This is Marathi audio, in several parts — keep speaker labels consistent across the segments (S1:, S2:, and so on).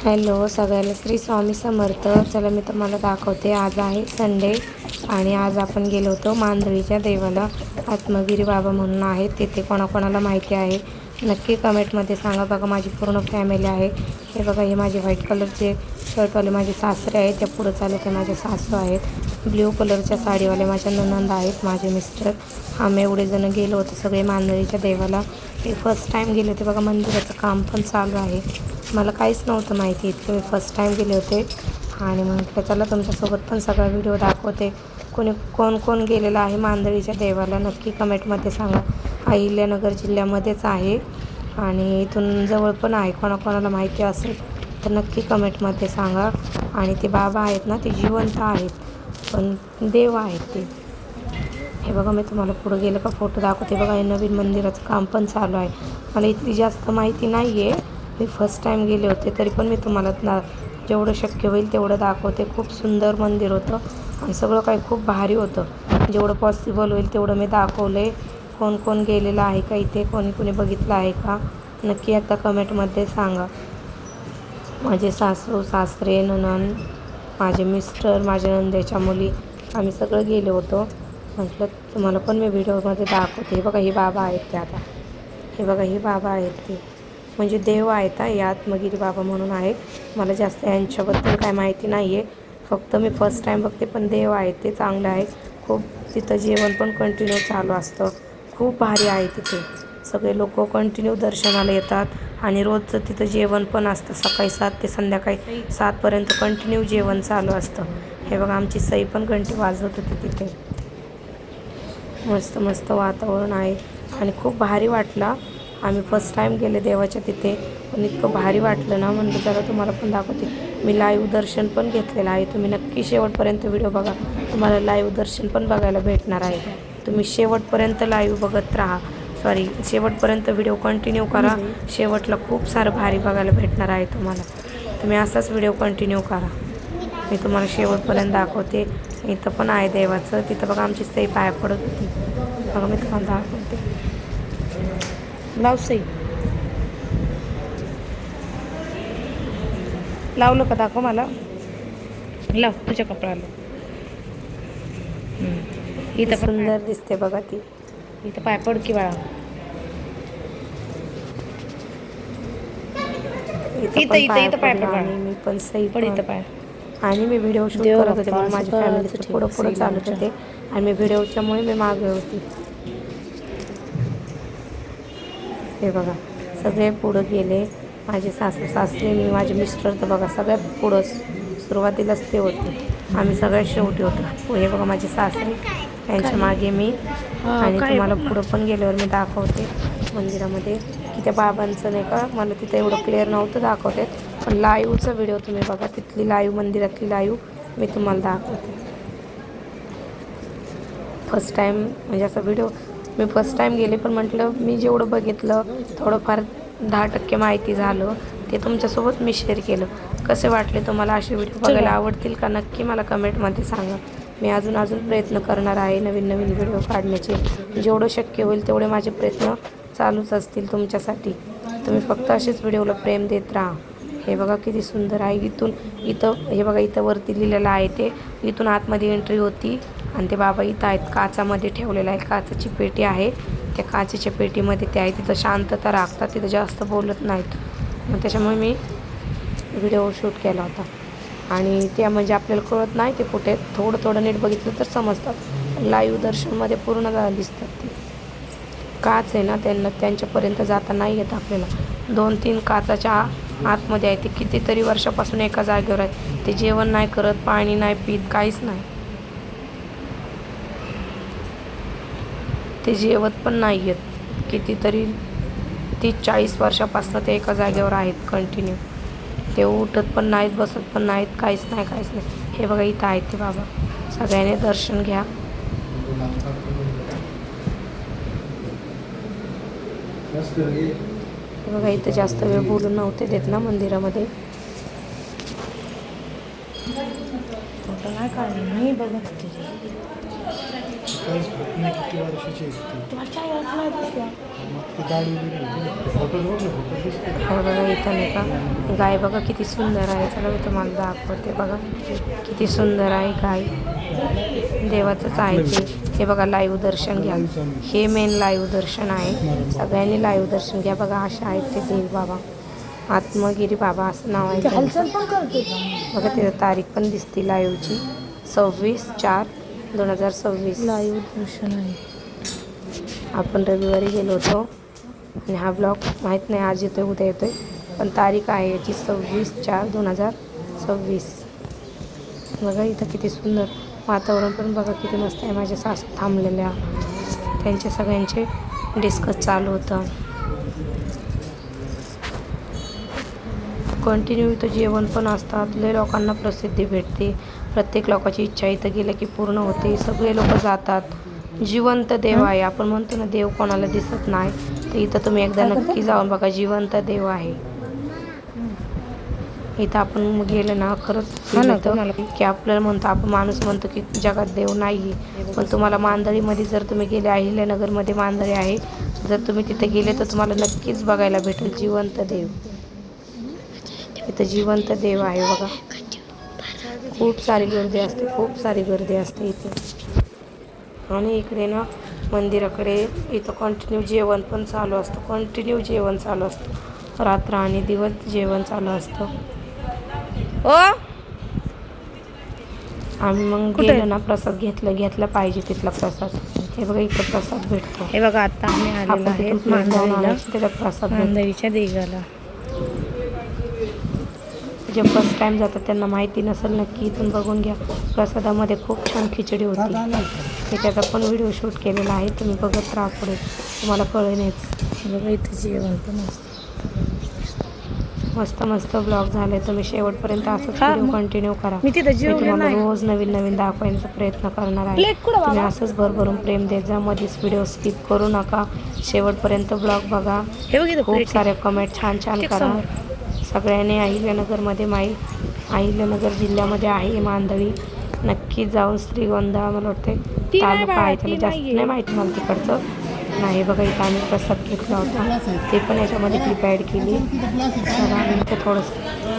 S1: हॅलो सगळ्याला श्री स्वामी समर्थ. चला मी तुम्हाला दाखवते. आज आहे संडे आणि आज आपण गेलो होतो मांदळीच्या देवाला. आत्मगिरी बाबा म्हणून आहे तिथे. कोणाकोणाला माहिती आहे नक्की कमेंटमध्ये सांगा. बघा माझी पूर्ण फॅमिली आहे. हे बघा, हे माझे व्हाईट कलरचे शर्टवाले माझे सासरे आहेत. त्या पुढं चालू ते माझे सासू आहेत. ब्ल्यू कलरच्या साडीवाले माझ्या ननंद आहेत, माझे मिस्टर. आम्ही एवढे जण गेलो होतो सगळे मांदळीच्या देवाला. ते फर्स्ट टाईम गेले होते. बघा मंदिराचं काम पण चालू आहे. मला काहीच नव्हतं माहिती इतकं. मी फर्स्ट टाईम गेले होते आणि म्हटलं चला तुमच्यासोबत पण सगळा व्हिडिओ दाखवते. कोण कोण गेलेलं आहे मांदळीच्या देवाला नक्की कमेंटमध्ये सांगा. अहिल्यानगर जिल्ह्यामध्येच आहे आणि इथून जवळ पण आहे. कोणाकोणाला माहिती असेल तर नक्की कमेंटमध्ये सांगा. आणि ते बाबा आहेत ना, ते जिवंत आहेत पण देव आहेत ते. हे बघा, मी तुम्हाला पुढं गेलं का फोटो दाखवते. बघा, हे नवीन मंदिराचं काम पण चालू आहे. मला इतकी जास्त माहिती नाही आहे. मी फर्स्ट टाईम गेले होते तरी पण मी तुम्हाला जेवढं शक्य होईल तेवढं दाखवते. खूप सुंदर मंदिर होतं आणि सगळं काही खूप भारी होतं. जेवढं पॉसिबल होईल तेवढं मी दाखवले. कोण कोण गेलेलं आहे का इथे, कोणी बघितलं आहे का नक्की आता कमेंटमध्ये सांगा. माझे सासू सासरे, नणंद, माझे मिस्टर, माझ्या नंदेच्या मुली, आम्ही सगळं गेलो होतो. म्हटलं तुम्हाला पण मी व्हिडिओमध्ये दाखवते. हे बघा, ही बाबा आहेत ते. आता हे बघा, ही बाबा आहेत ते म्हणजे देव आहेत. हे आत्मगिरी बाबा म्हणून आहे. मला जास्त यांच्याबद्दल काय माहिती नाही आहे. फक्त मी फर्स्ट टाईम बघते पण देव आहेत ते चांगलं आहे. खूप तिथं जेवण पण कंटिन्यू चालू असतं. खूप भारी आहे तिथे. सगळे लोक कंटिन्यू दर्शनाला येतात आणि रोजचं तिथं जेवण पण असतं. सकाळी 7 ते संध्याकाळी 7पर्यंत कंटिन्यू जेवण चालू असतं. हे बघा, आमची सई पण घंटी वाजवत होती तिथे. मस्त मस्त वातावरण आहे आणि खूप भारी वाटला. आम्ही फर्स्ट टाईम गेले देवाच्या तिथे पण इतकं भारी वाटलं ना, म्हणलं जरा तुम्हाला पण दाखवते. मी लाईव्ह दर्शन पण घेतलेलं आहे. तुम्ही नक्की शेवटपर्यंत व्हिडिओ बघा. तुम्हाला लाईव्ह दर्शन पण बघायला भेटणार आहे. तुम्ही शेवटपर्यंत लाईव्ह बघत राहा. शेवटपर्यंत व्हिडिओ कंटिन्यू करा. शेवटला खूप सारं भारी बघायला भेटणार आहे तुम्हाला. तुम्ही असाच व्हिडिओ कंटिन्यू करा. मी तुम्हाला शेवटपर्यंत दाखवते. इथं पण आहे देवाचं. तिथं बघा आमची सई पाया पडत होती. बघा, मी तुम्हाला दाखवते. लाव सई. लावलं का दाखव मला. लाव तुझ्या कपड्याला. इथं सुंदर दिसते बघा ती. इथं पाय पड की बाळा. इथं पाय पड. आणि मी पण सई पण इथं पाय. आणि मी व्हिडिओ शूट करत होते म्हणून माझी फॅमिली पुढं चालत होते आणि मी व्हिडिओच्यामुळे मी मागे होती. हे बघा, सगळे पुढं गेले. माझे सासू सासरे, मी, माझे मिस्टर तर बघा सगळ्यात पुढं. सुरुवातीलाच ते होते. आम्ही सगळ्यात शेवटी होतो. हे बघा माझे सासरे, त्यांच्या मागे मी. आणि तुम्हाला पुढं पण गेल्यावर मी दाखवते मंदिरामध्ये की त्या बाबांचं नाही का. मला तिथं एवढं क्लिअर नव्हतं दाखवते पण लाईव्हचा व्हिडिओ तुम्ही बघा. तिथली लाईव्ह, मंदिरातली लाईव्ह मी तुम्हाला दाखवते. फर्स्ट टाईम म्हणजे असा व्हिडिओ मी फर्स्ट टाईम गेले पण म्हटलं मी जेवढं बघितलं थोडंफार 10% माहिती झालं ते तुमच्यासोबत मी शेअर केलं. कसे वाटले तुम्हाला असे व्हिडिओ बघायला आवडतील का नक्की मला कमेंटमध्ये सांगा. मी अजून प्रयत्न करणार आहे नवीन व्हिडिओ काढण्याचे. जेवढं शक्य होईल तेवढे माझे प्रयत्न चालूच असतील तुमच्यासाठी. तुम्ही फक्त असेच व्हिडिओला प्रेम देत राहा. हे बघा किती सुंदर आहे. इथं हे बघा, इथं वरती लिहिलेलं आहे ते. इथून आतमध्ये एंट्री होती आणि ते बाबा इथं आहेत. काचामध्ये ठेवलेलं आहे. काचेची पेटी आहे. त्या काचेच्या पेटीमध्ये ते आहे. तिथं शांतता राखतात. तिथं जास्त बोलत नाहीत. मग त्याच्यामुळे मी व्हिडिओ शूट केला होता. आणि त्या म्हणजे आपल्याला कळत नाही ते कुठे. थोडं नीट बघितलं तर समजतात. लाईव्ह दर्शनमध्ये पूर्ण दिसतात ते. काच आहे ना, त्यांच्यापर्यंत जाता नाही येत आपल्याला. 2-3 काचाच्या आतमध्ये आहे. ते कितीतरी वर्षापासून एका जागेवर आहे. ते जेवण नाही करत, पाणी नाही पित, काहीच नाही. ते जेवत पण नाही आहेत. कितीतरी 30-40 वर्षापासून ते एका जागेवर आहेत कंटिन्यू. ते उठत पण नाहीत, बसत पण नाहीत, काहीच नाही. हे बघा, इथं आहेत ते बाबा. सगळ्यांनी दर्शन घ्या. बघा, इथं जास्त वेळ बोलून नव्हते देत ना मंदिरामध्ये. फोटो नाही काढले मी बघत तुझे
S2: काहीच खात नाही. किती वर्षाची आहे ती?
S1: तुमच्या याच नाही दिसल्या.
S2: मग ती दाढी बिडी फोटो बघ ना, फोटो दिसतो.
S1: हो बघा इथं नाही का गाय बघा किती सुंदर आहे. चला मी तुम्हाला दाखवते. बघा किती सुंदर आहे गाय. देवाचंच आहे ते. हे बघा लाईव्ह दर्शन घ्या. हे मेन लाईव्ह दर्शन आहे. सगळ्यांनी लाईव्ह दर्शन घ्या. बघा अशा आहेत ते देव बाबा. आत्मगिरी बाबा असं नाव आहे त्यांचं. बघा तिथं तारीख पण दिसते लाईव्हची 26/4/2026 लाईव्ह दर्शन आहे. आपण रविवारी गेलो होतो आणि हा ब्लॉग माहीत नाही आज येतोय उद्या येतोय, पण तारीख आहे याची 26/4/2026. बघा इथं किती सुंदर वातावरण पण बघा किती मस्त आहे. माझ्या सासू थांबलेल्या, त्यांचे सगळ्यांचे डिस्कस चालू होतं. कंटिन्यू इथं जेवण पण असतात. लय लोकांना प्रसिद्धी भेटते. प्रत्येक लोकांची इच्छा इथं गेलं की पूर्ण होते. सगळे लोक जातात. जिवंत देव आहे. आपण म्हणतो ना देव कोणाला दिसत नाही, तर इथं तुम्ही एकदा नक्की जाऊन बघा. जिवंत देव आहे इथं. आपण गेलं ना खरंच की आपल्याला म्हणतो, आपण माणूस म्हणतो की जगात देव नाही, पण तुम्हाला मांदळीमध्ये जर तुम्ही गेले, अहिल्यानगरमध्ये मांदळी आहे, जर तुम्ही तिथे गेले तर तुम्हाला नक्कीच बघायला भेटेल जिवंत देव. इथं जिवंत देव आहे बघा. खूप सारी गर्दी असते, खूप सारी गर्दी असते इथे. आणि इकडे ना मंदिराकडे इथं कंटिन्यू जेवण पण चालू असतं. कंटिन्यू जेवण चालू असतं. रात्र आणि दिवस जेवण चालू असतं. आम्ही मग गेलो ना प्रसाद घेतला पाहिजे तिथला प्रसाद. हे बघा इकडे प्रसाद भेटतो. हे बघा आता आम्ही आलेलो आहे त्याच्यात प्रसाद मांदळीच्या देगाला. जे फर्स्ट टाइम जातात त्यांना माहिती नसेल, नक्की इथून बघून घ्या. प्रसादामध्ये खूप छान खिचडी होती. त्याचा पण व्हिडिओ शूट केलेला आहे. तुम्ही बघत राहा पुढे, तुम्हाला कळेलच. बघा इथं जेवण पण मस्त मस्त ब्लॉग झाले. तुम्ही शेवटपर्यंत असंच व्हिडिओ कंटिन्यू करा. मी तुम्हाला रोज नवीन नवीन दाखवायचा प्रयत्न करणार आहे. तुम्ही असंच भरभरून प्रेम देत जा. मध्येच व्हिडिओ स्किप करू नका. शेवटपर्यंत ब्लॉग बघा. खूप सारे कमेंट छान छान करा. सगळ्यांनी अहिल्यानगरमध्ये अहिल्यानगर जिल्ह्यामध्ये आहे मांदळी. नक्की जाऊन श्रीगोंदा मला वाटते तालुका आहे, त्याला जास्त नाही माहिती मला तिकडचं नाही. बघा इथं आम्ही प्रसाद घेतला होता, ते पण याच्यामध्ये क्लिप ॲड केली. तर आम्ही इथं थोडंसं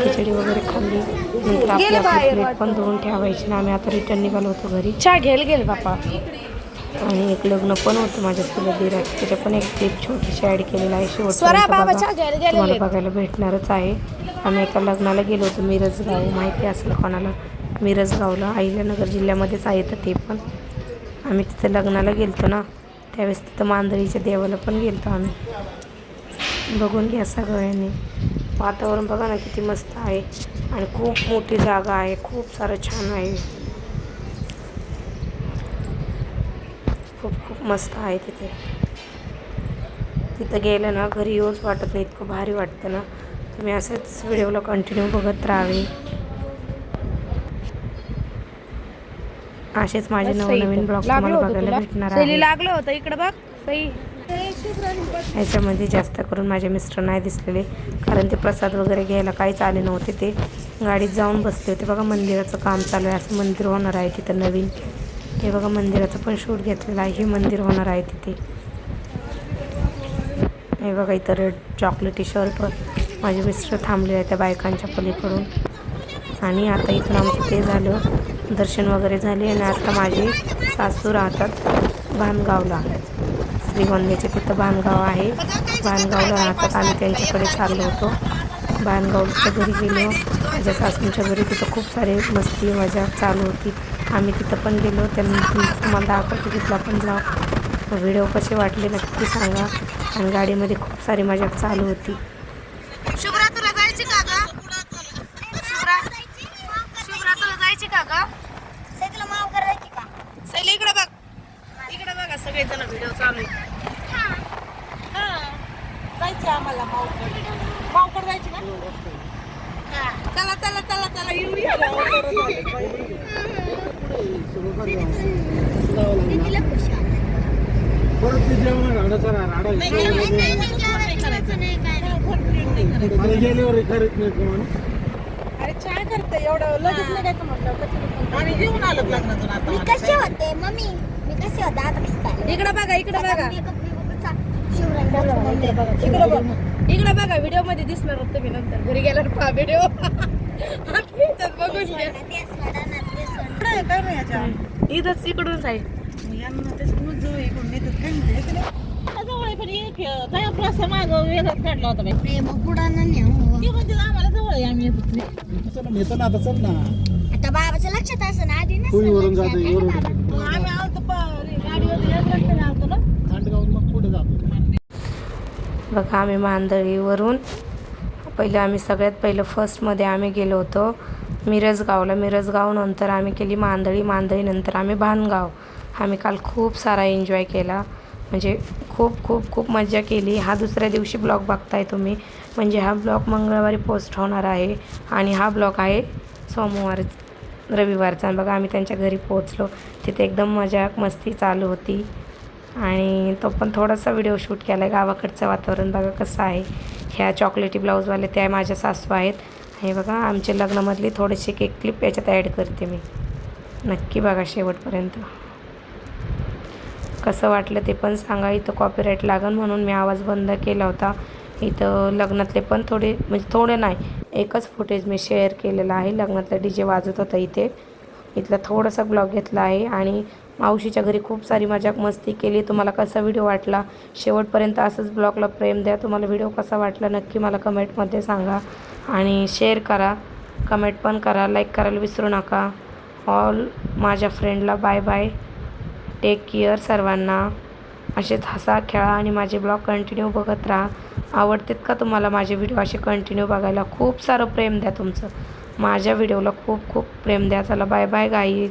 S1: खिचडी वगैरे खाल्ली. नंतर आपली प्लेट पण धुवून ठेवायची ना. आम्ही आता रिटर्न निघालो होतो घरी. गेल बापा. आणि एक लग्न पण होतं माझ्या चुलत दिराचं, त्याच्या पण एक क्लिप छोटीशी ॲड केलेला आहे. शेवटपर्यंत तुम्हाला बघायला भेटणारच आहे. आम्ही एका लग्नाला गेलो होतो मिरजगाव, माहिती असेल कोणाला. मिरजगावला अहिल्यानगर जिल्ह्यामध्येच आहे. तर ते पण आम्ही तिथं लग्नाला गेलतो ना, त्यावेळेस तिथं मांदळीच्या देवाला पण गेलतो आम्ही. बघून घ्या सगळ्यांनी. वातावरण बघा ना किती मस्त आहे. आणि खूप मोठी जागा आहे. खूप सारं छान आहे. खूप खूप मस्त आहे तिथे. तिथं गेलं ना घरी येऊच वाटत नाही, इतकं भारी वाटतं ना. तुम्ही असंच व्हिडिओला कंटिन्यू बघत राहावे. असेच माझे नवनवीन ब्लॉग तुम्हाला बघायला भेटणार आहे.
S3: लागलं होतं इकडे बघ.
S1: ह्याच्यामध्ये जास्त करून माझे मिस्टर नाही दिसलेले, कारण ते प्रसाद वगैरे घ्यायला काहीच आले नव्हते. ते गाडीत जाऊन बसले होते. बघा मंदिराचं काम चालू आहे. असं मंदिर होणार आहे तिथं नवीन. हे बघा मंदिराचं पण शूट घेतलेलं आहे. हे मंदिर होणार आहे तिथे. हे बघा इथं रेड चॉकलेटी शर्ट माझे मिस्टर थांबले आहे त्या बायकांच्या पलीकडून. आणि आता इथून आमचं ते झालं, दर्शन वगैरे झाले. आणि आता माझे सासू राहतात भानगावला, श्रीगोंद्याचे तिथं भानगाव आहे. भानगावला राहतात. आम्ही त्यांच्याकडे चाललो होतो. भानगावच्या घरी गेलो, माझ्या सासूंच्या घरी. तिथं खूप सारे मस्ती मजा चालू होती. आम्ही तिथं पण गेलो. त्यांनी तुम्हाला दाखवतो तिथला पण ब्लॉग. व्हिडिओ कसे वाटले नक्की सांगा. आणि गाडीमध्ये खूप सारी मजा चालू होती.
S3: शुभ्रा तुला जायची का ग? शुभ्रा तुला जायची का ग? सैलीला माव करायची का? सैली इकडे बघ. इकडे बघा सगळेजण व्हिडिओ चालू आहे. जायची आम्हाला मावकर जायची ना. चला चला चला चला येऊया. अरे चहा
S4: करते एवढं लगेच निघायचं म्हटलं
S5: आम्ही घेऊन आलो लग्नातून आता
S3: मी कसे होते मम्मी मी कसे होते आता कसे झाले
S1: इकडं बघा इकडं बघा
S3: शिवराय
S1: इकडं बघा इकडं बघा व्हिडिओ मध्ये दिसणार होतं मी नंतर घरी गेल्यावर पहा व्हिडिओ बघून घ्या
S4: काय नाही याच्या
S1: इथंच इकडूनच आहे
S4: यांना त्याच्यामुळे जवळ इकडून येतात काय म्हणते
S5: जवळ आहे, पण एक त्या प्रवास माग वेगळाच काढला होता बाई
S3: प्रेम पुढं नाही
S5: ती म्हणते आम्हाला जवळ आहे आम्ही येत नाही.
S2: चला नेतो ना आता चल ना
S3: आता बाबाच्या लक्षात असं ना आधी
S2: पुरीवरून जातो
S3: नसतं
S2: वरून
S5: मग आम्ही आलतो गाडीवर याच रस्त्याने आलतो ना.
S2: खांडगावून मग पुढे जातो.
S1: बघा आम्ही मांदळीवरून पहिले आम्ही सगळ्यात पहिलं फर्स्टमध्ये आम्ही गेलो होतो मिरजगाव नंतर आम्ही केली मांदळीनंतर आम्ही भानगाव. आम्ही काल खूप सारा एन्जॉय केला, म्हणजे खूप मजा केली. हा दुसऱ्या दिवशी ब्लॉग बघताय तुम्ही, म्हणजे हा ब्लॉग मंगळवारी पोस्ट होणार आहे आणि हा ब्लॉग आहे रविवारचा. बघा आम्ही त्यांच्या घरी पोहोचलो, तिथे एकदम मस्ती चालू होती आणि तो पण थोडासा व्हिडिओ शूट केला आहे. गावाकडचं वातावरण बघा कसं आहे. ह्या चॉकलेटी ब्लाऊजवाले त्या माझ्या सासू आहेत. हे बघा आमच्या लग्नामधली थोडीशी एक क्लिप याच्यात ॲड करते मी, नक्की बघा शेवटपर्यंत. कसं वाटलं ते पण सांगा. इथं कॉपीराईट लागन म्हणून मी आवाज बंद केला होता. इथं लग्नातले पण थोडे नाही, एकच फुटेज मी शेअर केलेलं आहे. लग्नातला DJ वाजत होता इथला थोडासा ब्लॉग घेतला आहे आणि मावशीच्या घरी खूप सारी मस्ती केली. तुम्हाला कसा व्हिडिओ वाटला शेवटपर्यंत असंच ब्लॉगला प्रेम द्या. तुम्हाला व्हिडिओ कसा वाटला नक्की मला कमेंटमध्ये सांगा आणि शेअर करा, कमेंट पण करा, लाईक करायला विसरू नका. ऑल माझ्या फ्रेंडला बाय बाय, टेक केअर सर्वांना. असेच हसा खेळा आणि माझे ब्लॉग कंटिन्यू बघत राहा. आवडतात का तुम्हाला माझे व्हिडिओ असे कंटिन्यू बघायला? खूप सारं प्रेम द्या तुमचं माझ्या व्हिडिओला, खूप प्रेम द्या. चला बाय बाय गाईज.